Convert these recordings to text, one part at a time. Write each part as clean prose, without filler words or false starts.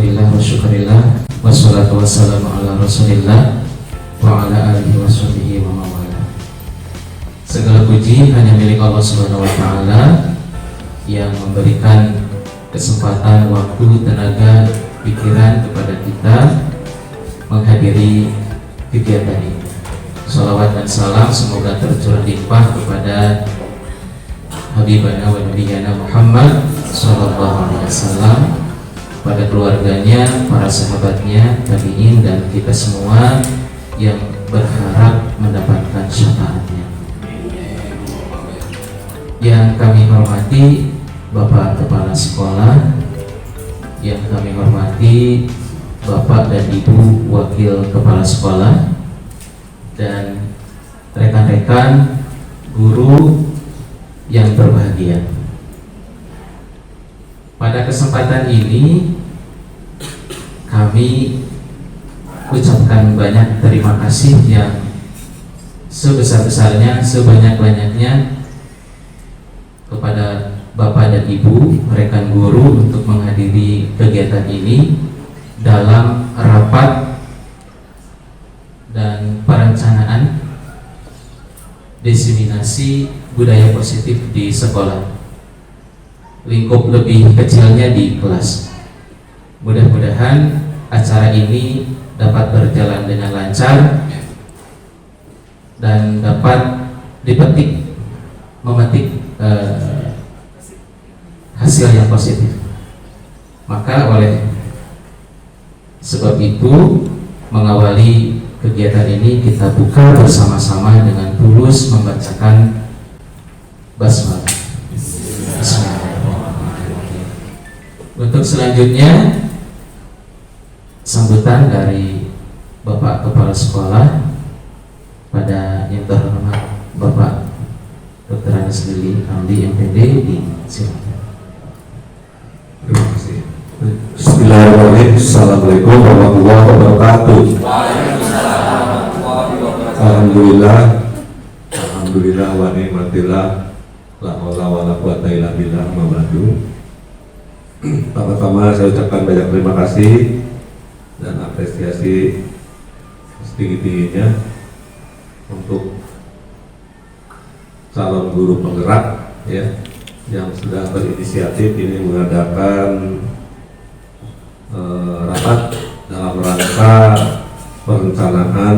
Alhamdulillah wa syukurillah wassalatu wassalamu ala rasulillah wa ala alihi wa sahbihi wa mawala. Segala puji hanya milik Allah Subhanahu wa ta'ala yang memberikan kesempatan, waktu, tenaga, pikiran kepada kita menghadiri kegiatan ini. Salawat dan salam semoga tercurah limpah kepada Habibana wa Nabiyana Muhammad sallallahu alaihi wasallam, pada keluarganya, para sahabatnya, tabi'in, dan kita semua yang berharap mendapatkan syafaatnya. Yang kami hormati Bapak Kepala Sekolah, yang kami hormati Bapak dan Ibu Wakil Kepala Sekolah, dan rekan-rekan guru yang berbahagia. Pada kesempatan ini kami ucapkan banyak terima kasih yang sebesar-besarnya, sebanyak-banyaknya kepada Bapak dan Ibu rekan guru untuk menghadiri kegiatan ini dalam rapat dan perencanaan diseminasi budaya positif di sekolah, lingkup lebih kecilnya di kelas. Mudah-mudahan acara ini dapat berjalan dengan lancar dan dapat memetik hasil yang positif. Maka oleh sebab itu, mengawali kegiatan ini kita buka bersama-sama dengan tulus membacakan basmalah. Untuk selanjutnya, sambutan dari Bapak Kepala Sekolah pada yang terhormat Bapak Dr. Anas Lili Hamdi MPD, silakan. Terima kasih. Bismillahirrahmanirrahim. Assalamualaikum warahmatullahi wabarakatuh. Alhamdulillah, alhamdulillah wa ni'matillah, la haula wa la quwata illa billah, ma ba'du. Pertama-tama saya ucapkan banyak terima kasih dan apresiasi setinggi-tingginya untuk calon guru penggerak ya, yang sudah berinisiatif ini mengadakan rapat dalam rangka perencanaan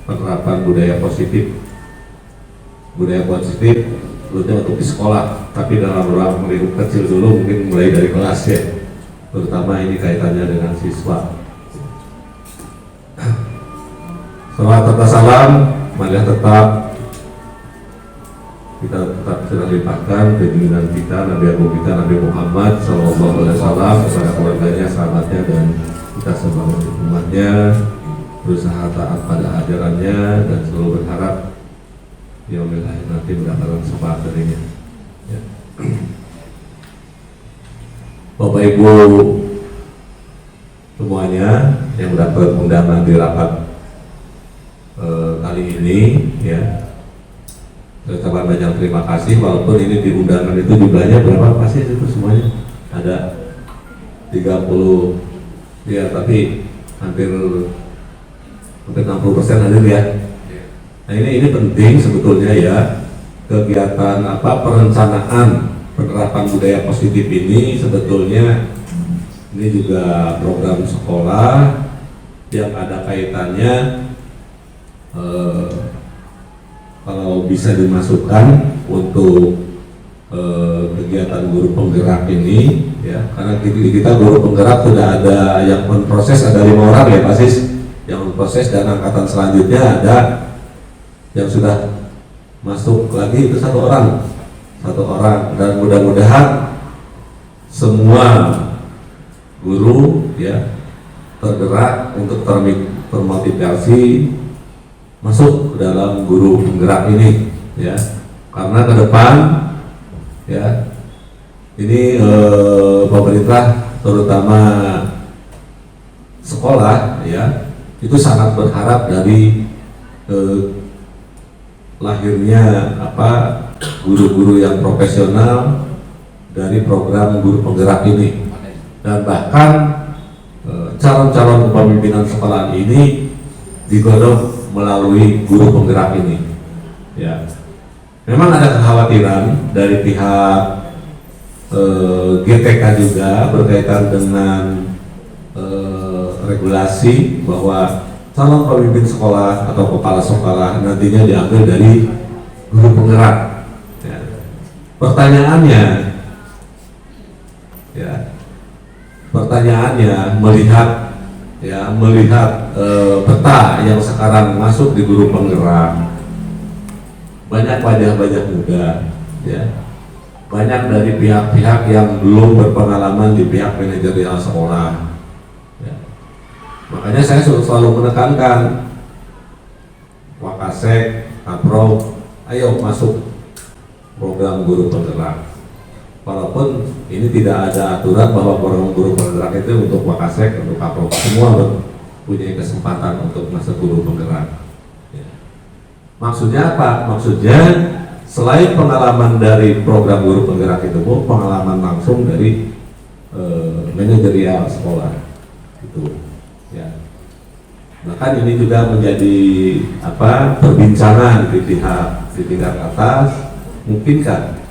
penerapan budaya positif tentunya untuk di sekolah, tapi dalam ruang lingkup kecil dulu, mungkin mulai dari kelas ya, terutama ini kaitannya dengan siswa. Salawat serta salam marilah kita tetap sudah limpahkan keinginan kita, Nabi Agung kita, Nabi Muhammad SAW, kepada keluarganya, sahabatnya, dan kita sebagai umatnya, berusaha taat pada ajarannya dan selalu berharap yaumil akhir nanti mendapatkan syafaat darinya ya. Bapak Ibu semuanya yang mendapat undangan di rapat kali ini ya, saya ucapkan banyak terima kasih, walaupun ini di undangan itu jumlahnya berapa pasti itu semuanya ada 30 ya, tapi hampir 60% hadir ya. Nah ini penting sebetulnya ya, kegiatan perencanaan penerapan budaya positif ini sebetulnya ini juga program sekolah yang ada kaitannya kalau bisa dimasukkan untuk kegiatan guru penggerak ini ya, karena kita guru penggerak sudah ada yang memproses, ada 5 orang ya Pak Sis yang memproses, dan angkatan selanjutnya ada yang sudah masuk lagi itu satu orang, dan mudah-mudahan semua guru ya tergerak untuk termotivasi masuk ke dalam guru penggerak ini ya, karena ke depan ya ini pemerintah terutama sekolah ya itu sangat berharap dari lahirnya guru-guru yang profesional dari program guru penggerak ini, dan bahkan calon-calon kepemimpinan sekolah ini digodok melalui guru penggerak ini. Ya, memang ada kekhawatiran dari pihak GTK juga berkaitan dengan regulasi bahwa calon pemimpin sekolah atau kepala sekolah nantinya diambil dari guru penggerak. Ya. Pertanyaannya melihat peta yang sekarang masuk di guru penggerak, banyak wajah-wajah muda, ya, banyak dari pihak-pihak yang belum berpengalaman di pihak manajerial sekolah. Ya. Makanya saya selalu menekankan Wakasek, Kaprov, ayo masuk program guru penggerak. Walaupun ini tidak ada aturan bahwa program guru penggerak itu untuk Wakasek, untuk Kaprov, semua punya kesempatan untuk masuk guru penggerak. Ya. Maksudnya apa? Maksudnya selain pengalaman dari program guru penggerak itu pun pengalaman langsung dari manajerial sekolah itu. Ya. Bahkan ini juga menjadi perbincangan di tingkat atas. Mungkinkah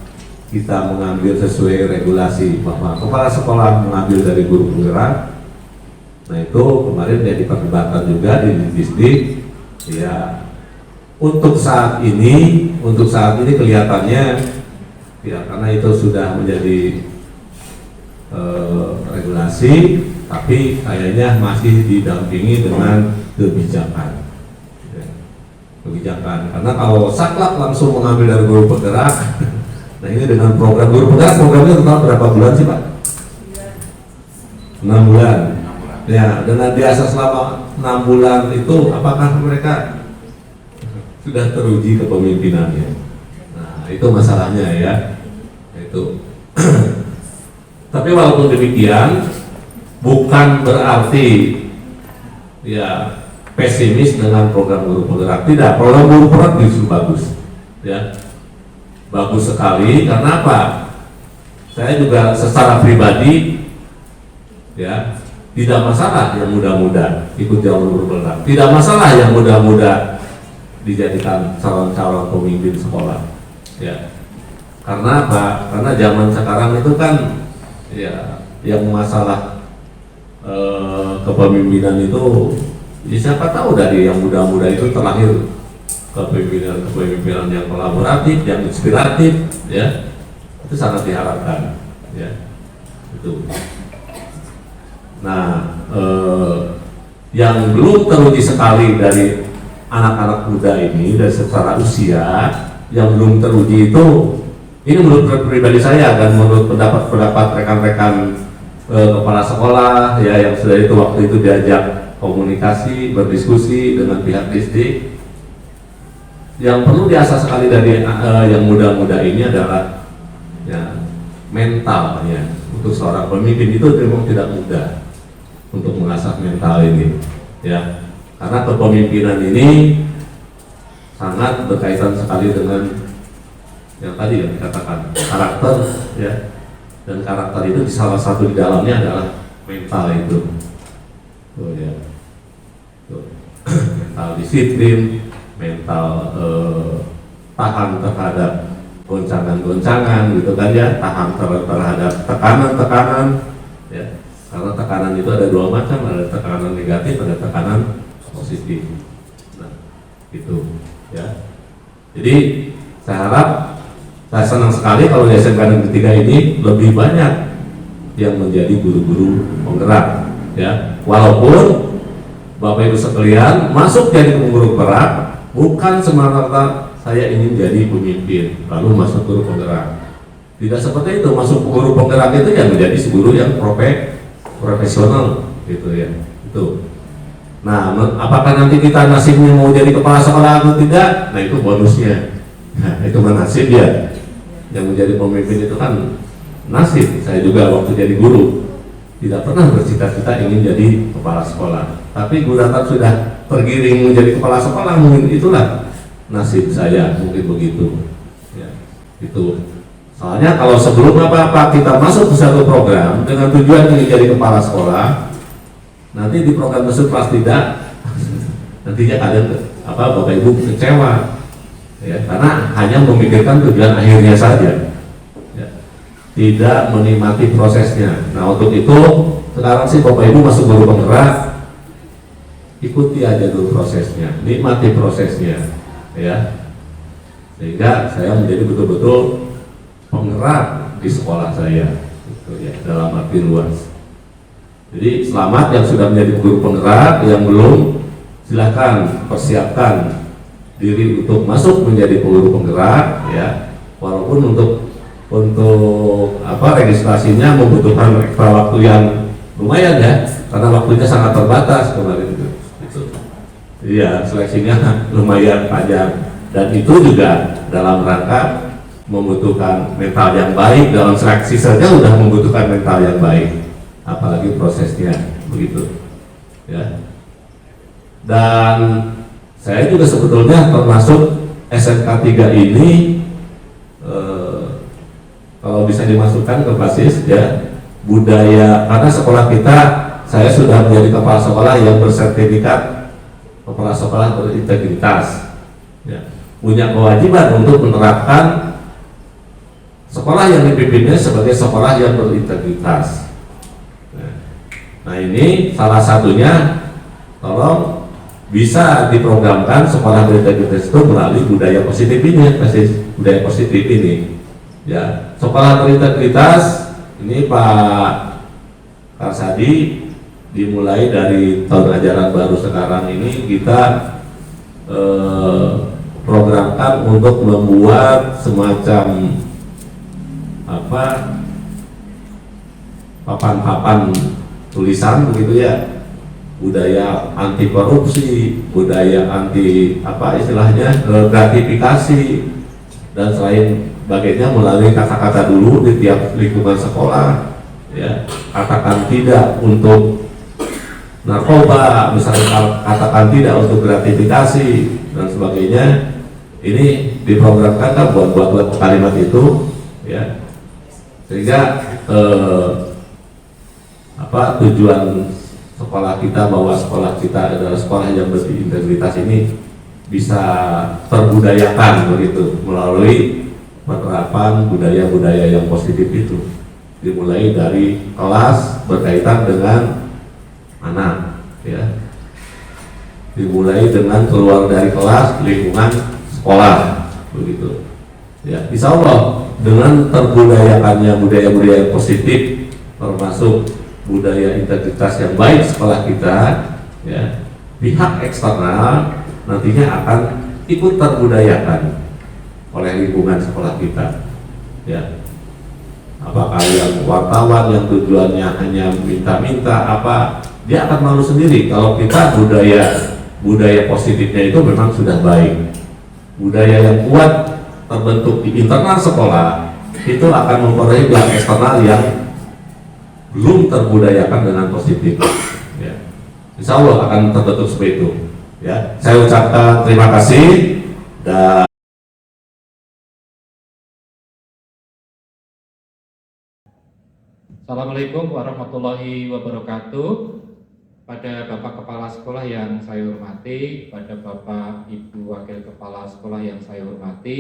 kita mengambil sesuai regulasi bahwa kepala sekolah mengambil dari guru penggerak? Nah, itu kemarin jadi perdebatan juga di Dikdikbud. Ya, untuk saat ini kelihatannya ya, karena itu sudah menjadi regulasi, tapi kayaknya masih didampingi dengan kebijakan. Ya, kebijakan, karena kalau saklek langsung mengambil dari guru penggerak, nah ini dengan program guru penggerak, programnya total berapa bulan sih Pak? 6 bulan. Ya, dengan biasa selama 6 bulan itu apakah mereka sudah teruji kepemimpinannya? Nah, itu masalahnya ya. Itu. Tapi walaupun demikian, bukan berarti ya pesimis dengan program guru penggerak. Tidak, program guru penggerak justru bagus. Ya. Bagus sekali, karena apa? Saya juga secara pribadi ya, tidak masalah yang muda-muda ikut jalur guru penggerak. Tidak masalah yang muda-muda dijadikan calon-calon pemimpin sekolah. Ya. Karena apa? Karena zaman sekarang itu kan ya, yang masalah kepemimpinan itu ya, siapa tahu dari yang muda-muda itu terlahir kepemimpinan yang kolaboratif, yang inspiratif, ya, itu sangat diharapkan, ya, itu. Nah, yang belum teruji sekali dari anak-anak muda ini dari secara usia, yang belum teruji itu, ini menurut pribadi saya dan menurut pendapat rekan-rekan kepala sekolah, ya, yang sudah itu waktu itu diajak komunikasi, berdiskusi dengan pihak Dikdikbud. Yang perlu diasah sekali dari yang muda-muda ini adalah ya, mentalnya. Untuk seorang pemimpin itu memang tidak mudah untuk mengasah mental ini, ya, karena kepemimpinan ini sangat berkaitan sekali dengan yang tadi yang dikatakan karakter, ya, dan karakter itu di salah satu di dalamnya adalah mental itu, tuh, ya, tuh. Mental disiplin, mental tahan terhadap goncangan-goncangan gitu kan ya, tahan terhadap tekanan-tekanan, ya, karena tekanan itu ada dua macam, ada tekanan negatif, ada tekanan positif. Nah, itu ya. Jadi saya harap, saya senang sekali kalau di SMK Negeri 3 ini lebih banyak yang menjadi guru-guru penggerak, ya, walaupun Bapak Ibu sekalian masuk jadi guru penggerak bukan semata-mata saya ingin jadi pemimpin lalu masuk guru penggerak. Tidak seperti itu. Masuk guru penggerak itu yang menjadi guru yang profesional gitu ya. Itu. Nah, apakah nanti kita nasibnya mau jadi kepala sekolah atau tidak? Nah, itu bonusnya. Nah, itu kan nasib ya. Yang menjadi pemimpin itu kan nasib. Saya juga waktu jadi guru tidak pernah bercita-cita ingin jadi kepala sekolah. Tapi guru datang sudah tergiring menjadi kepala sekolah, mungkin itulah nasib saya, mungkin begitu. Ya, itu. Soalnya kalau sebelum apa-apa kita masuk ke satu program dengan tujuan ingin jadi kepala sekolah, nanti di program tersebut pas tidak, nantinya kalian Bapak Ibu kecewa, ya, karena hanya memikirkan tujuan akhirnya saja, ya, tidak menikmati prosesnya. Nah, untuk itu sekarang sih Bapak Ibu masuk guru penggerak, ikuti aja dulu prosesnya, nikmati prosesnya, ya, sehingga saya menjadi betul-betul penggerak di sekolah saya, gitu, ya, dalam arti luas. Jadi selamat yang sudah menjadi guru penggerak, yang belum silakan persiapkan diri untuk masuk menjadi guru penggerak, ya, walaupun untuk registrasinya membutuhkan ekstra waktu yang lumayan, ya, karena waktunya sangat terbatas kemarin itu. Iya, seleksinya lumayan panjang, dan itu juga dalam rangka membutuhkan mental yang baik. Dalam seleksi saja sudah membutuhkan mental yang baik, apalagi prosesnya begitu, ya. Dan saya juga sebetulnya termasuk SMK 3 ini kalau bisa dimasukkan ke basis, ya, budaya, karena sekolah kita, saya sudah menjadi kepala sekolah yang bersertifikat kepala sekolah berintegritas, ya, punya kewajiban untuk menerapkan sekolah yang dipimpinnya sebagai sekolah yang berintegritas. Nah, ini salah satunya, tolong bisa diprogramkan sekolah berintegritas itu melalui budaya positif ini, budaya positif ini, ya. Sekolah berintegritas ini Pak Karsadi, dimulai dari tahun ajaran baru sekarang ini kita programkan untuk membuat semacam papan-papan tulisan begitu, ya, budaya anti korupsi, budaya anti gratifikasi, dan selain bagainya melalui kata-kata dulu di tiap lingkungan sekolah, ya, katakan tidak untuk narkoba, misalnya katakan tidak untuk gratifikasi dan sebagainya. Ini diprogramkan kan buat kalimat itu, ya, sehingga tujuan sekolah kita, bahwa sekolah kita adalah sekolah yang berintegritas ini bisa terbudayakan begitu melalui penerapan budaya-budaya yang positif itu, dimulai dari kelas berkaitan dengan anak, ya, dimulai dengan keluar dari kelas, lingkungan sekolah begitu, ya. Insya Allah dengan terbudayakannya budaya-budaya positif, termasuk budaya integritas yang baik sekolah kita, ya, pihak eksternal nantinya akan ikut terbudayakan oleh lingkungan sekolah kita, ya. Apakah yang wartawan yang tujuannya hanya minta-minta dia akan malu sendiri kalau kita budaya positifnya itu memang sudah baik. Budaya yang kuat terbentuk di internal sekolah itu akan mempengaruhi pihak eksternal yang belum terbudayakan dengan positif, ya. Insya Allah akan terbentuk seperti itu, ya. Saya ucapkan terima kasih. Dan Assalamualaikum warahmatullahi wabarakatuh. Pada Bapak Kepala Sekolah yang saya hormati, pada Bapak Ibu Wakil Kepala Sekolah yang saya hormati,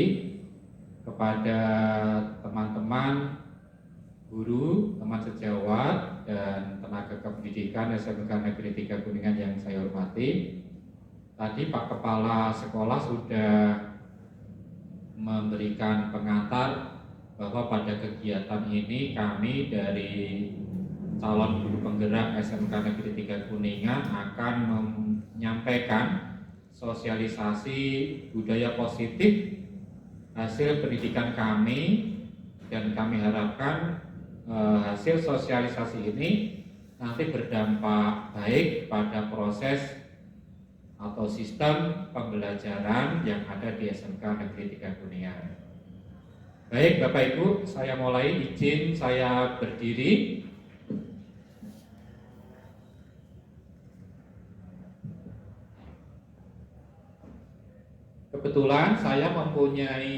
kepada teman-teman guru, teman sejawat, dan tenaga kependidikan SMK Negeri 3 Kuningan yang saya hormati. Tadi Pak Kepala Sekolah sudah memberikan pengantar bahwa pada kegiatan ini kami dari calon guru penggerak SMK Negeri 3 Kuningan akan menyampaikan sosialisasi budaya positif hasil pendidikan kami, dan kami harapkan hasil sosialisasi ini nanti berdampak baik pada proses atau sistem pembelajaran yang ada di SMK Negeri 3 Kuningan. Baik Bapak Ibu, saya mulai, izin saya berdiri. Kebetulan saya mempunyai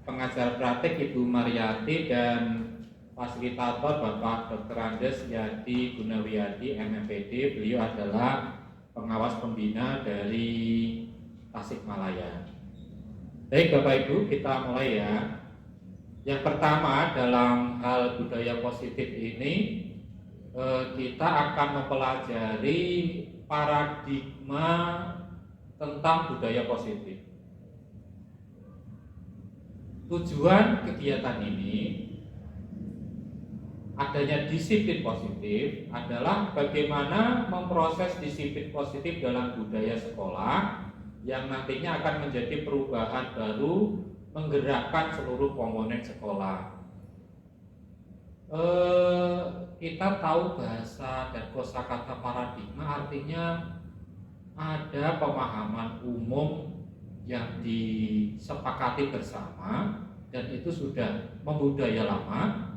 pengajar praktik Ibu Mariati dan fasilitator Bapak Dr. Andes Yadi Gunawiyadi MMPD. Beliau adalah pengawas pembina dari Tasikmalaya. Baik Bapak Ibu, kita mulai ya. Yang pertama, dalam hal budaya positif ini kita akan mempelajari paradigma tentang budaya positif. Tujuan kegiatan ini, adanya disiplin positif, adalah bagaimana memproses disiplin positif dalam budaya sekolah yang nantinya akan menjadi perubahan baru menggerakkan seluruh komponen sekolah. Kita tahu bahasa dan kosakata paradigma artinya ada pemahaman umum yang disepakati bersama dan itu sudah membudaya lama,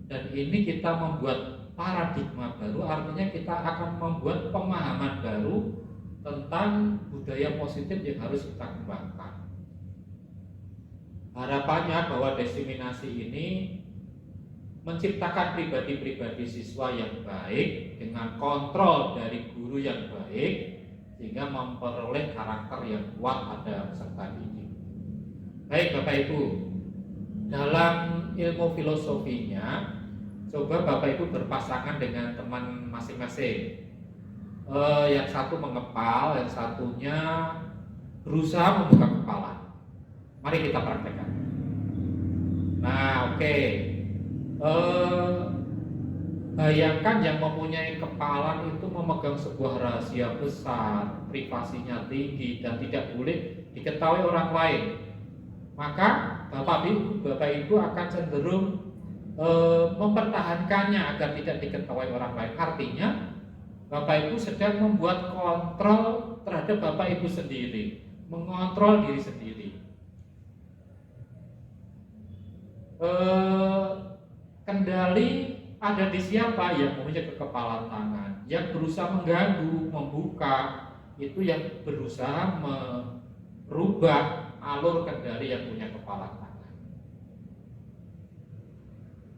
dan ini kita membuat paradigma baru, artinya kita akan membuat pemahaman baru tentang budaya positif yang harus kita kembangkan. Harapannya bahwa diseminasi ini menciptakan pribadi-pribadi siswa yang baik dengan kontrol dari guru yang baik, sehingga memperoleh karakter yang kuat pada peserta didik. Baik Bapak Ibu, dalam ilmu filosofinya, coba Bapak Ibu berpasangan dengan teman masing-masing. Yang satu mengepal, yang satunya berusaha membuka kepala. Mari kita praktekkan. Nah, oke. Bayangkan yang mempunyai kepalan itu memegang sebuah rahasia besar, privasinya tinggi dan tidak boleh diketahui orang lain. Maka Bapak Ibu akan cenderung mempertahankannya agar tidak diketahui orang lain. Artinya Bapak Ibu sedang membuat kontrol terhadap Bapak Ibu sendiri, mengontrol diri sendiri. Kendali ada di siapa? Yang mempunyai kekepalan tangan, yang berusaha mengganggu, membuka, itu yang berusaha merubah alur kendali yang punya kepala tangan.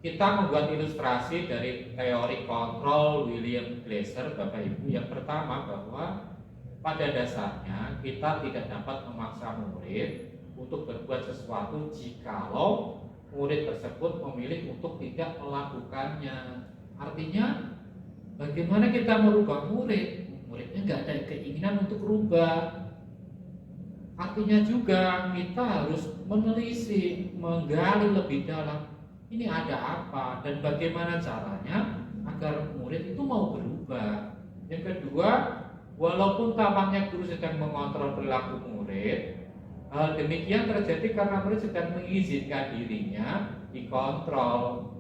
Kita membuat ilustrasi dari teori kontrol William Glasser, Bapak Ibu. Yang pertama, bahwa pada dasarnya kita tidak dapat memaksa murid untuk berbuat sesuatu jikalau murid tersebut memilih untuk tidak melakukannya. Artinya, bagaimana kita merubah murid? Muridnya nggak ada keinginan untuk rubah. Artinya juga kita harus menelisik, menggali lebih dalam. Ini ada apa dan bagaimana caranya agar murid itu mau berubah. Yang kedua, walaupun tampaknya guru sedang mengontrol perilaku murid, hal demikian terjadi karena murid sedang mengizinkan dirinya dikontrol.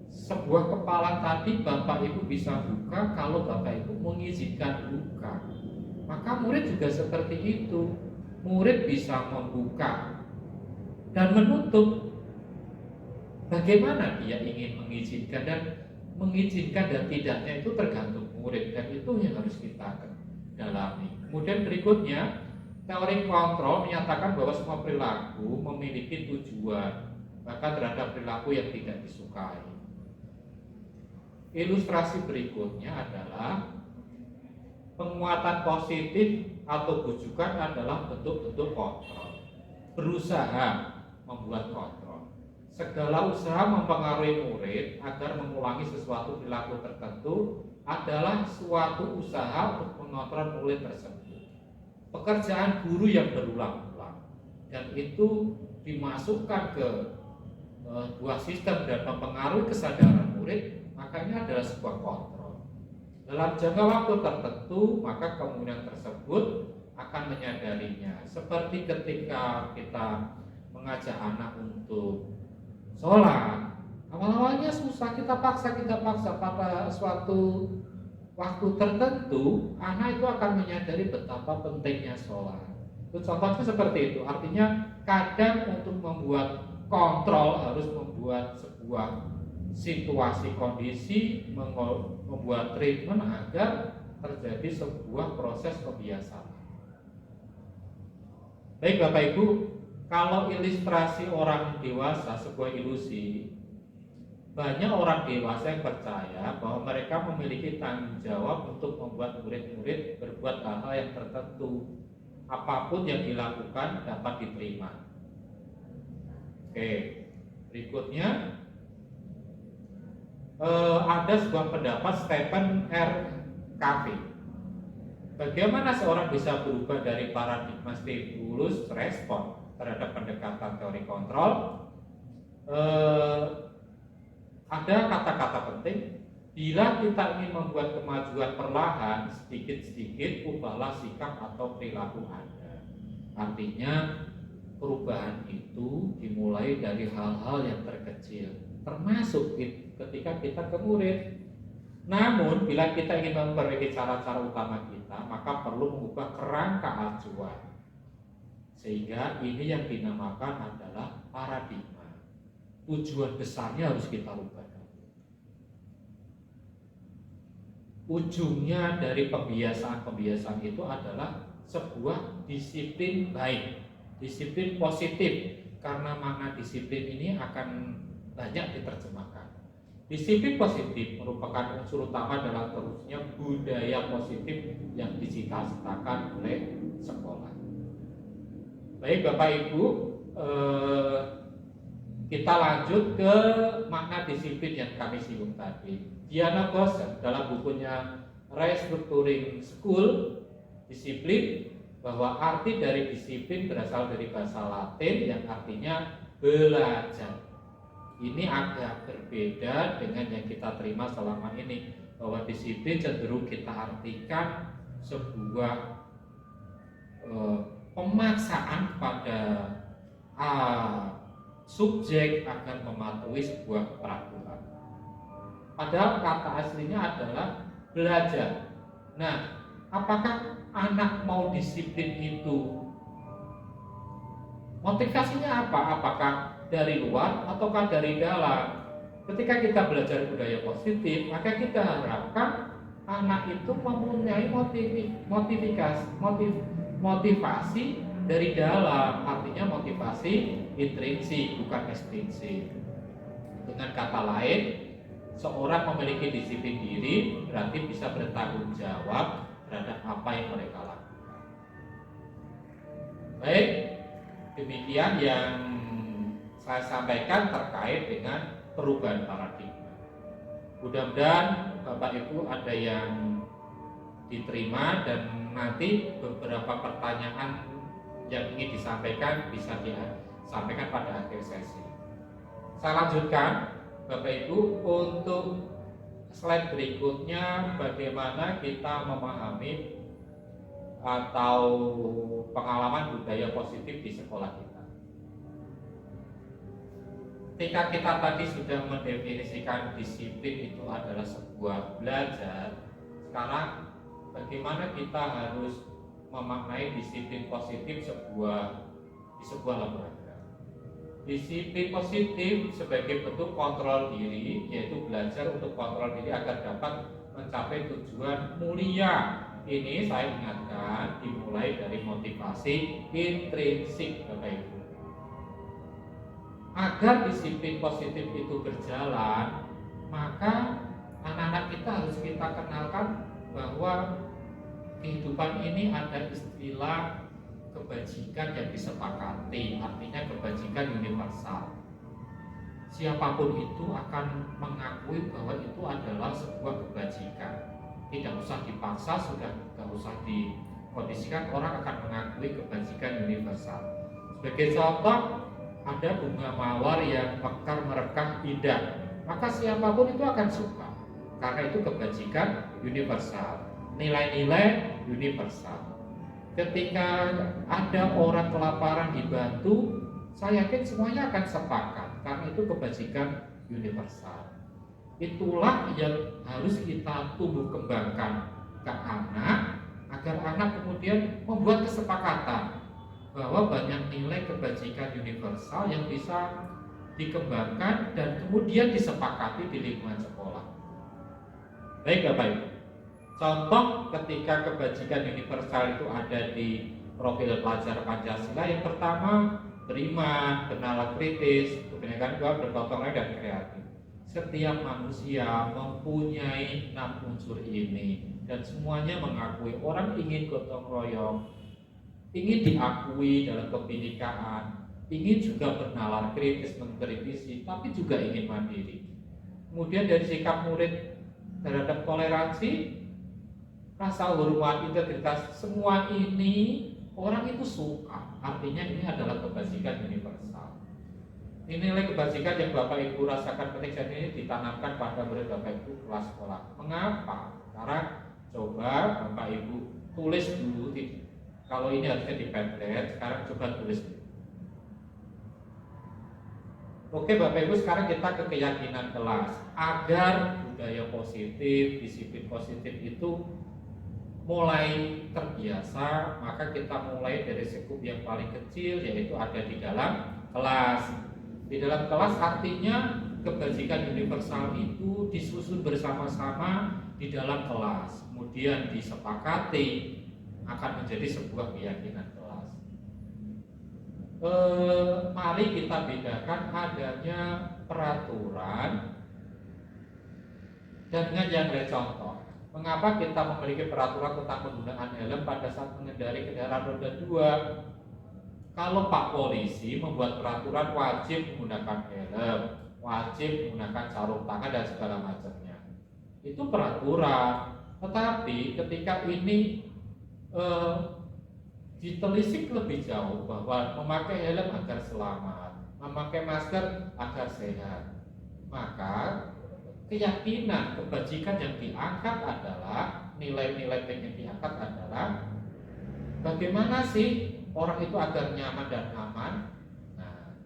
Sebuah kepalan tadi Bapak Ibu bisa buka kalau Bapak Ibu mengizinkan buka. Maka murid juga seperti itu. Murid bisa membuka dan menutup. Bagaimana dia ingin mengizinkan dan tidaknya itu tergantung murid, dan itu yang harus kita dalami. Kemudian berikutnya, teori kontrol menyatakan bahwa semua perilaku memiliki tujuan, bahkan terhadap perilaku yang tidak disukai. Ilustrasi berikutnya adalah penguatan positif atau bujukan adalah bentuk-bentuk kontrol. Berusaha membuat kontrol. Segala usaha mempengaruhi murid agar mengulangi sesuatu perilaku tertentu adalah suatu usaha untuk mengontrol murid tersebut. Pekerjaan guru yang berulang-ulang dan itu dimasukkan ke sebuah sistem dan mempengaruhi kesadaran murid, maka ini adalah sebuah kontrol. Dalam jangka waktu tertentu, maka kemudian tersebut akan menyadarinya. Seperti ketika kita mengajak anak untuk sholat, awal-awalnya susah, kita paksa pada suatu waktu tertentu anak itu akan menyadari betapa pentingnya sholat. Itu contohnya seperti itu. Artinya kadang untuk membuat kontrol harus membuat sebuah situasi kondisi, membuat treatment agar terjadi sebuah proses kebiasaan. Baik Bapak Ibu, kalau ilustrasi orang dewasa sebuah ilusi, banyak orang dewasa yang percaya bahwa mereka memiliki tanggung jawab untuk membuat murid-murid berbuat hal-hal yang tertentu. Apapun yang dilakukan dapat diterima. Oke, berikutnya ada sebuah pendapat Stephen R. Covey. Bagaimana seorang bisa berubah dari paradigma stimulus respon terhadap pendekatan teori kontrol? Ada kata-kata penting. Bila kita ingin membuat kemajuan perlahan, sedikit-sedikit ubahlah sikap atau perilaku Anda. Artinya perubahan itu dimulai dari hal-hal yang terkecil, termasuk ketika kita ke murid. Namun bila kita ingin memperbaiki cara-cara utama kita, maka perlu mengubah kerangka acuan. Sehingga ini yang dinamakan adalah paradigma. Tujuan besarnya harus kita ubah. Ujungnya dari pembiasaan-pembiasaan itu adalah sebuah disiplin baik, disiplin positif, karena makna disiplin ini akan banyak diterjemahkan. Disiplin positif merupakan unsur utama dalam terusnya budaya positif yang dicita-citakan oleh sekolah. Baik Bapak Ibu, kita lanjut ke makna disiplin yang kami singgung tadi. Diana Gossen dalam bukunya Restructuring School Disiplin, bahwa arti dari disiplin berasal dari bahasa Latin yang artinya belajar. Ini agak berbeda dengan yang kita terima selama ini, bahwa disiplin cenderung kita artikan sebuah pemaksaan pada subjek agar mematuhi sebuah peraturan. Padahal kata aslinya adalah belajar. Nah, apakah anak mau disiplin itu? Motivasinya apa? Apakah dari luar ataukah dari dalam? Ketika kita belajar budaya positif, maka kita harapkan anak itu mempunyai motivasi dari dalam, artinya motivasi intrinsik bukan ekstrinsik. Dengan kata lain, seorang memiliki disiplin diri berarti bisa bertanggung jawab terhadap apa yang mereka lakukan. Baik, demikian yang saya sampaikan terkait dengan perubahan paradigma. Mudah-mudahan Bapak Ibu ada yang diterima dan nanti beberapa pertanyaan yang ingin disampaikan bisa disampaikan pada akhir sesi. Saya lanjutkan Bapak Ibu untuk slide berikutnya, bagaimana kita memahami atau pengalaman budaya positif di sekolah kita. Ketika kita tadi sudah mendefinisikan disiplin itu adalah sebuah belajar, sekarang bagaimana kita harus memaknai disiplin positif di sebuah lembaga. Disiplin positif sebagai bentuk kontrol diri, yaitu belajar untuk kontrol diri agar dapat mencapai tujuan mulia. Ini saya ingatkan dimulai dari motivasi intrinsik Bapak Ibu. Agar disiplin positif itu berjalan, maka anak-anak kita harus kita kenalkan bahwa kehidupan ini ada istilah kebajikan yang disepakati, artinya kebajikan universal. Siapapun itu akan mengakui bahwa itu adalah sebuah kebajikan. Tidak usah dipaksa, sudah tidak usah dikondisikan, orang akan mengakui kebajikan universal. Sebagai contoh, ada bunga mawar yang mekar merekah indah, maka siapapun itu akan suka, karena itu kebajikan universal, nilai-nilai universal. Ketika ada orang kelaparan dibantu, saya yakin semuanya akan sepakat karena itu kebajikan universal. Itulah yang harus kita tumbuh kembangkan ke anak, agar anak kemudian membuat kesepakatan bahwa banyak nilai kebajikan universal yang bisa dikembangkan dan kemudian disepakati di lingkungan sekolah. Baik Bapak Ibu, contoh ketika kebajikan universal itu ada di profil pelajar Pancasila, yang pertama beriman, bernalar kritis, kebinekaan, bergotong royong dan kreatif. setiap manusia mempunyai 6 unsur ini dan semuanya mengakui. Orang ingin gotong royong, ingin diakui dalam kebinekaan, ingin juga bernalar kritis, mengkritisi, tapi juga ingin mandiri. Kemudian dari sikap murid terhadap toleransi, rasa hormat, integritas, semua ini orang itu suka. Artinya ini adalah kebajikan universal. Ini nilai kebajikan yang Bapak Ibu rasakan ketika ini ditanamkan pada murid Bapak Ibu kelas sekolah. Mengapa? Karena coba Bapak Ibu tulis dulu. Kalau ini harusnya di Padlet, sekarang coba tulis dulu. Oke Bapak Ibu, sekarang kita ke keyakinan kelas. Agar budaya positif, disiplin positif itu mulai terbiasa, maka kita mulai dari skup yang paling kecil, yaitu ada di dalam kelas. Di dalam kelas artinya kebajikan universal itu disusun bersama-sama di dalam kelas, kemudian disepakati akan menjadi sebuah keyakinan kelas. Mari kita bedakan adanya peraturan dengan yang lain. Contoh, mengapa kita memiliki peraturan tentang penggunaan helm pada saat mengendarai kendaraan roda 2? Kalau Pak Polisi membuat peraturan wajib menggunakan helm, wajib menggunakan sarung tangan dan segala macamnya, itu peraturan. Tetapi ketika ini ditelisik lebih jauh bahwa memakai helm agar selamat, memakai masker agar sehat, maka keyakinan kebajikan yang diangkat adalah, nilai-nilai yang diangkat adalah bagaimana sih orang itu agar nyaman dan aman. Nah,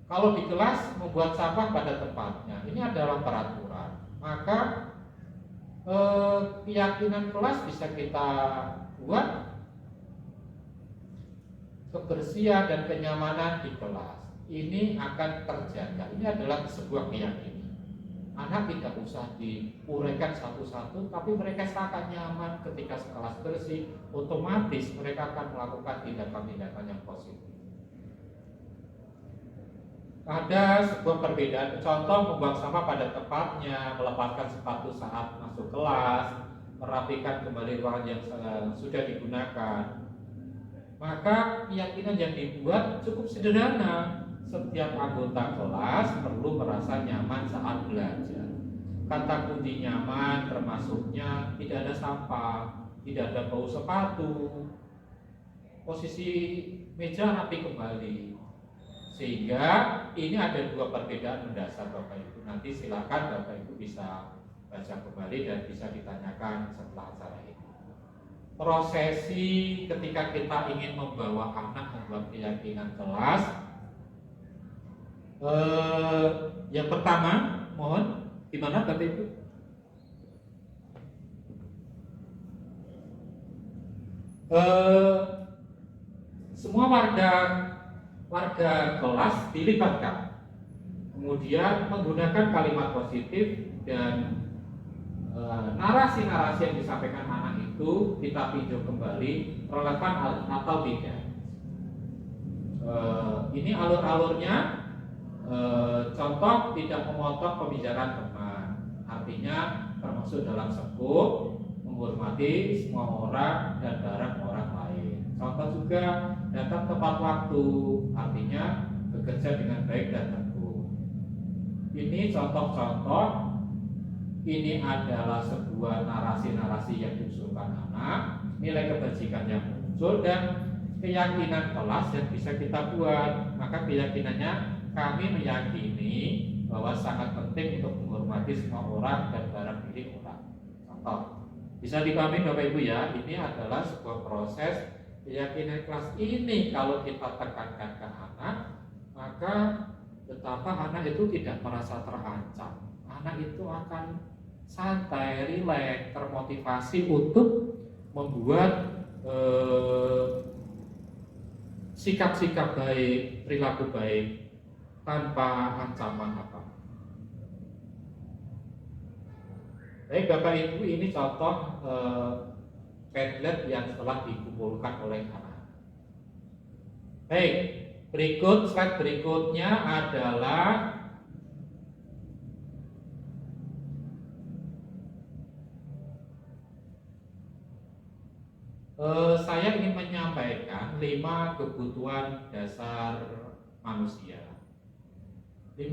kalau di kelas membuat sampah pada tempatnya, ini adalah peraturan. Maka keyakinan kelas bisa kita buat kebersihan dan kenyamanan di kelas ini akan terjaga. Ini adalah sebuah keyakinan. Anak tidak usah diuraikan satu-satu, tapi mereka sangat nyaman ketika sekelas bersih. Otomatis mereka akan melakukan tindakan-tindakan yang positif. Ada sebuah perbedaan, contoh membuang sampah pada tempatnya, melepaskan sepatu saat masuk kelas, merapikan kembali ruangan yang sudah digunakan. Maka keyakinan yang dibuat cukup sederhana. Setiap anggota kelas perlu merasa nyaman saat belajar. Kata kunci nyaman termasuknya tidak ada sampah, tidak ada bau sepatu, posisi meja rapi kembali. Sehingga ini ada dua perbedaan mendasar Bapak Ibu. Nanti silakan Bapak Ibu bisa baca kembali dan bisa ditanyakan setelah acara ini. Prosesi ketika kita ingin membawa anak membuat keyakinan kelas, yang pertama, mohon, gimana Bapak Ibu? Semua warga kelas dilibatkan, kemudian menggunakan kalimat positif dan narasi-narasi yang disampaikan anak itu kita tinjau kembali relevan atau tidak. Ini alur-alurnya. Contoh, tidak memotong pembicaraan teman, artinya termasuk dalam skup menghormati semua orang dan barang orang lain. Contoh juga datang tepat waktu, artinya bekerja dengan baik dan tekun. Ini contoh-contoh, ini adalah sebuah narasi-narasi yang diusulkan anak, nilai kebajikan yang muncul dan keyakinan kelas yang bisa kita buat. Maka keyakinannya, kami meyakini bahwa sangat penting untuk menghormati semua orang dan barang milik orang. Contoh, bisa dipahami Bapak Ibu ya, ini adalah sebuah proses keyakinan kelas ini. Kalau kita tekankan ke anak, maka betapa anak itu tidak merasa terancam. Anak itu akan santai, rileks, termotivasi untuk membuat sikap-sikap baik, perilaku baik tanpa ancaman apa. Baik Bapak Ibu, ini contoh Padlet yang telah dikumpulkan oleh anak. Baik, slide berikutnya adalah Saya ingin menyampaikan 5 kebutuhan dasar manusia. 5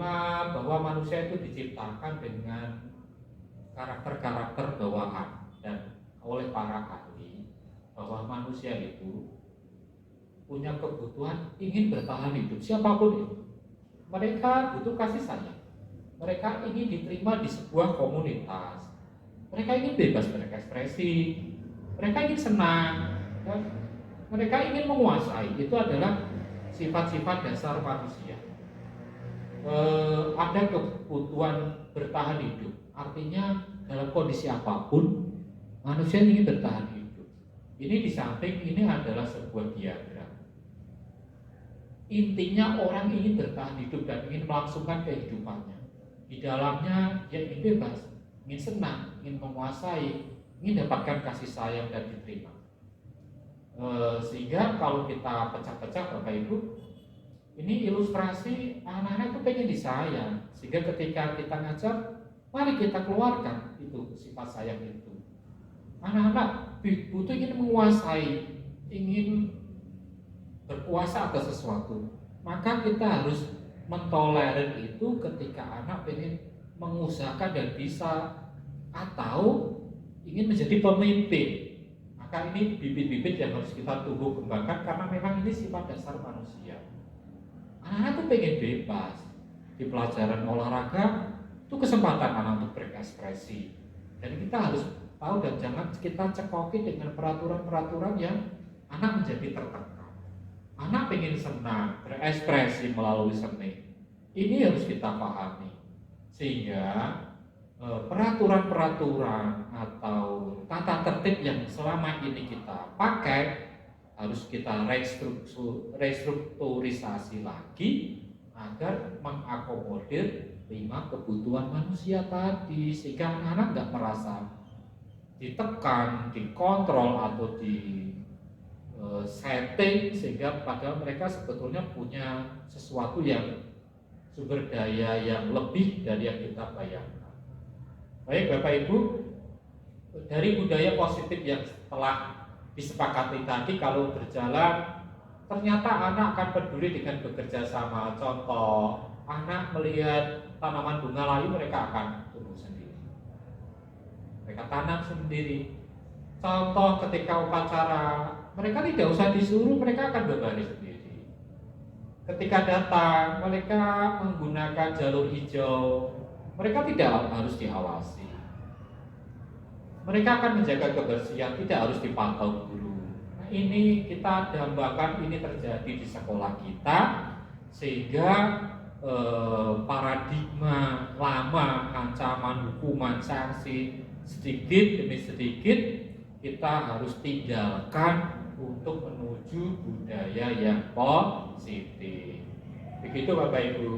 bahwa manusia itu diciptakan dengan karakter-karakter bawaan, dan oleh para ahli bahwa manusia itu punya kebutuhan ingin bertahan hidup, siapapun itu. Mereka butuh kasih sayang, mereka ingin diterima di sebuah komunitas, mereka ingin bebas berekspresi, mereka ingin senang, dan mereka ingin menguasai. Itu adalah sifat-sifat dasar manusia. Ada kebutuhan bertahan hidup, artinya dalam kondisi apapun manusia ingin bertahan hidup. Ini di samping ini adalah sebuah diagram. Intinya orang ingin bertahan hidup dan ingin melangsungkan kehidupannya. Di dalamnya dia ingin bebas, ingin senang, ingin menguasai, ingin dapatkan kasih sayang dan diterima. Sehingga kalau kita pecah-pecah Bapak Ibu, ini ilustrasi anak-anak itu pengen disayang. Sehingga ketika kita ngajar, mari kita keluarkan itu sifat sayang itu. Anak-anak butuh ingin menguasai, ingin berkuasa atas sesuatu, maka kita harus mentolerir itu ketika anak ingin mengusahakan dan bisa, atau ingin menjadi pemimpin. Maka ini bibit-bibit yang harus kita tumbuh kembangkan, karena memang ini sifat dasar manusia. Anak-anak tuh pengen bebas. Di pelajaran olahraga itu kesempatan anak untuk berekspresi, dan kita harus tahu dan jangan kita cekoki dengan peraturan-peraturan yang anak menjadi tertekan. Anak pengen senang, berekspresi melalui seni. Ini harus kita pahami. Sehingga peraturan-peraturan atau tata tertib yang selama ini kita pakai harus kita restrukturisasi lagi agar mengakomodir 5 kebutuhan manusia tadi, sehingga anak-anak nggak merasa ditekan, dikontrol atau di setting, sehingga padahal mereka sebetulnya punya sesuatu yang sumber daya yang lebih dari yang kita bayangkan. Baik Bapak Ibu, dari budaya positif yang telah disepakati tadi, kalau berjalan ternyata anak akan peduli dengan bekerja sama. Contoh, anak melihat tanaman bunga layu, mereka akan tumbuh sendiri, mereka tanam sendiri. Contoh, ketika upacara, mereka tidak usah disuruh, mereka akan berbaris sendiri. Ketika datang, mereka menggunakan jalur hijau, mereka tidak harus diawasi. Mereka akan menjaga kebersihan, tidak harus dipantau guru. Nah, ini kita dambakan ini terjadi di sekolah kita, sehingga paradigma lama, ancaman, hukuman, sanksi sedikit demi sedikit kita harus tinggalkan untuk menuju budaya yang positif. Begitu Bapak Ibu.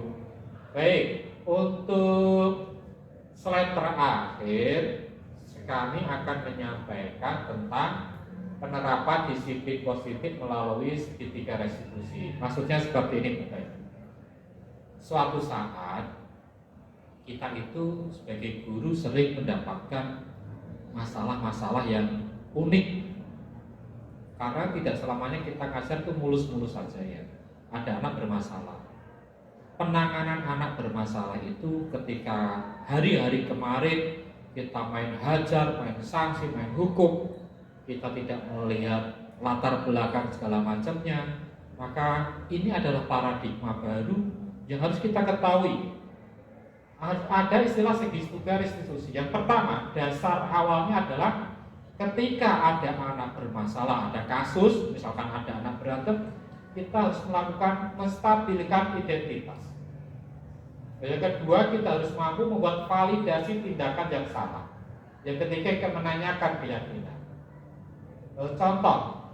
Baik, untuk slide terakhir kami akan menyampaikan tentang penerapan disiplin positif melalui segitiga restitusi. Maksudnya seperti ini Bapak Ibu. Suatu saat kita itu sebagai guru sering mendapatkan masalah-masalah yang unik, karena tidak selamanya kita ngajar itu mulus-mulus saja ya. Ada anak bermasalah. Penanganan anak bermasalah itu ketika hari-hari kemarin kita main hajar, main sanksi, main hukum, kita tidak melihat latar belakang segala macamnya, maka ini adalah paradigma baru yang harus kita ketahui. Ada istilah segitiga restitusi. Yang pertama, dasar awalnya adalah ketika ada anak bermasalah, ada kasus, misalkan ada anak berantem, kita harus melakukan menstabilkan identitas. Yang kedua, kita harus mampu membuat validasi tindakan yang salah. Yang ketiga, kita menanyakan keyakinan. Contoh,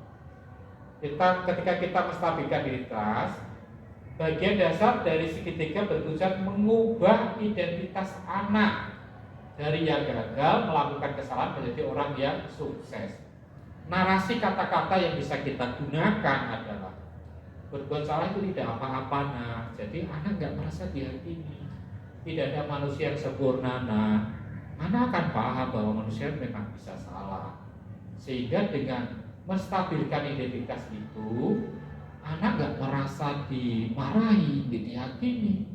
ketika kita menstabilkan identitas, bagian dasar dari segitiga bertujuan mengubah identitas anak dari yang gagal melakukan kesalahan menjadi orang yang sukses. Narasi kata-kata yang bisa kita gunakan adalah berbuat salah itu tidak apa-apa nah. Jadi anak nggak merasa dihakimi. Tidak ada manusia yang sempurna nah. Anak akan paham bahwa manusia memang bisa salah. Sehingga dengan menstabilkan identitas itu, anak nggak merasa dimarahi, dihakimi.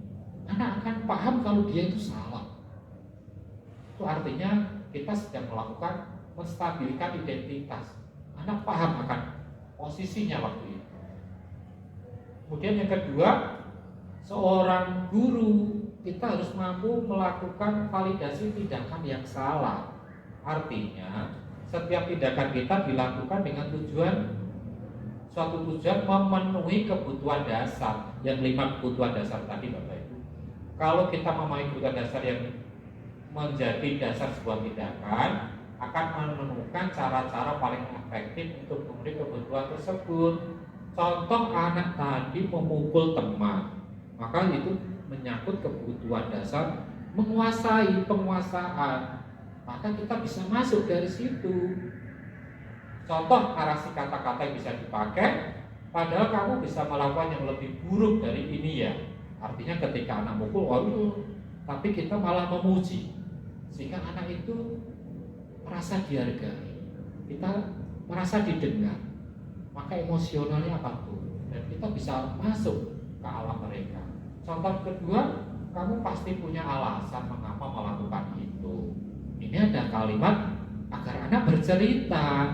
Anak akan paham kalau dia itu salah. Itu artinya kita sedang melakukan menstabilkan identitas. Anak paham akan posisinya waktu itu. Kemudian yang kedua, seorang guru kita harus mampu melakukan validasi tindakan yang salah. Artinya setiap tindakan kita dilakukan dengan suatu tujuan memenuhi kebutuhan dasar. Yang 5 kebutuhan dasar tadi Bapak Ibu. Kalau kita memenuhi kebutuhan dasar yang menjadi dasar sebuah tindakan, akan menemukan cara-cara paling efektif untuk memenuhi kebutuhan tersebut. Contoh, anak tadi memukul teman, maka itu menyangkut kebutuhan dasar menguasai, penguasaan. Maka kita bisa masuk dari situ. Contoh narasi kata-kata yang bisa dipakai, padahal kamu bisa melakukan yang lebih buruk dari ini ya. Artinya ketika anak mukul, tapi kita malah memuji, sehingga anak itu merasa dihargai, kita merasa didengar, maka emosionalnya akan turun dan kita bisa masuk ke alam mereka. Contoh kedua, kamu pasti punya alasan mengapa melakukan itu. Ini ada kalimat agar anak bercerita.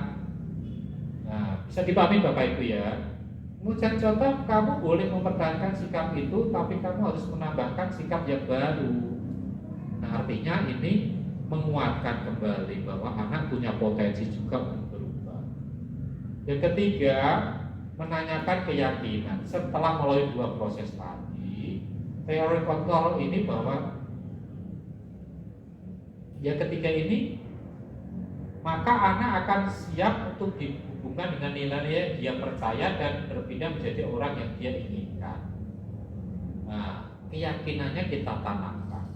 Nah, bisa dipahami Bapak Ibu ya. Kemudian contoh, kamu boleh mempertahankan sikap itu, tapi kamu harus menambahkan sikap yang baru. Nah, artinya ini menguatkan kembali bahwa anak punya potensi juga untuk berubah. Yang ketiga, menanyakan keyakinan. Setelah melalui 2 proses tadi, teori kontrol ini bahwa yang ketiga ini, maka anak akan siap untuk dihubungkan dengan nilai yang dia percaya dan berpindah menjadi orang yang dia inginkan. Nah, keyakinannya kita tanamkan.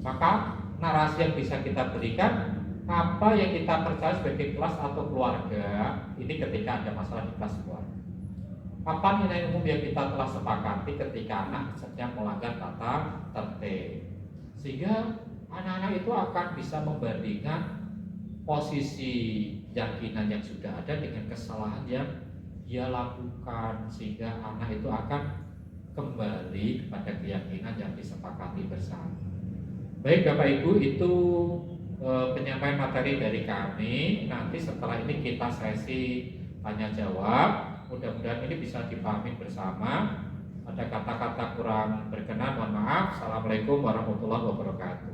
Maka narasi yang bisa kita berikan, apa yang kita percaya sebagai kelas atau keluarga, ini ketika ada masalah di kelas keluarga. Apa nilai umum yang kita telah sepakati ketika anak sedang melanggar tata tertib, sehingga anak-anak itu akan bisa membandingkan posisi keyakinan yang sudah ada dengan kesalahan yang dia lakukan, sehingga anak itu akan kembali kepada keyakinan yang disepakati bersama. Baik Bapak Ibu, itu penyampaian materi dari kami. Nanti setelah ini kita sesi tanya jawab. Mudah-mudahan ini bisa dipahami bersama. Ada kata-kata kurang berkenan, mohon maaf. Assalamualaikum warahmatullahi wabarakatuh.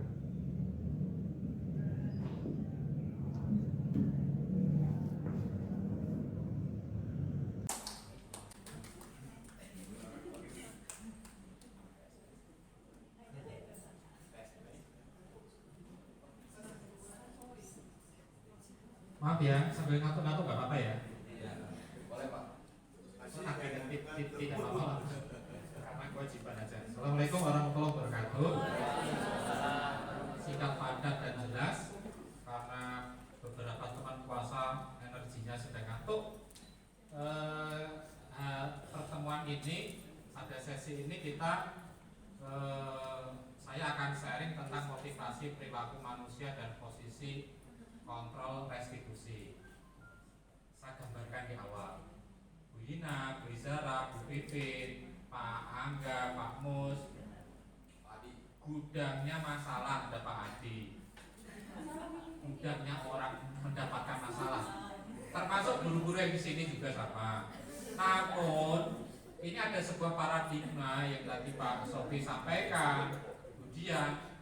Maaf ya, sambil ngatur-ngatur nggak apa-apa ya? Boleh Pak. Tidak apa-apa, karena kewajiban aja. Assalamualaikum warahmatullahi wabarakatuh. Singkat, padat dan jelas, karena beberapa teman puasa energinya sedang ngantuk. Pertemuan ini, pada sesi ini saya akan sharing tentang motivasi perilaku manusia dan posisi kontrol restitusi. Saya gambarkan di awal. Bu Ina, Bu Izara, Bu Pipin, Pak Angga, Pak Mus, Pak Adi. Gudangnya masalah ada Pak Adi. Gudangnya orang mendapatkan masalah. Termasuk guru-guru yang di sini juga sama. Namun ini ada sebuah paradigma yang tadi Pak Sofi sampaikan. Kemudian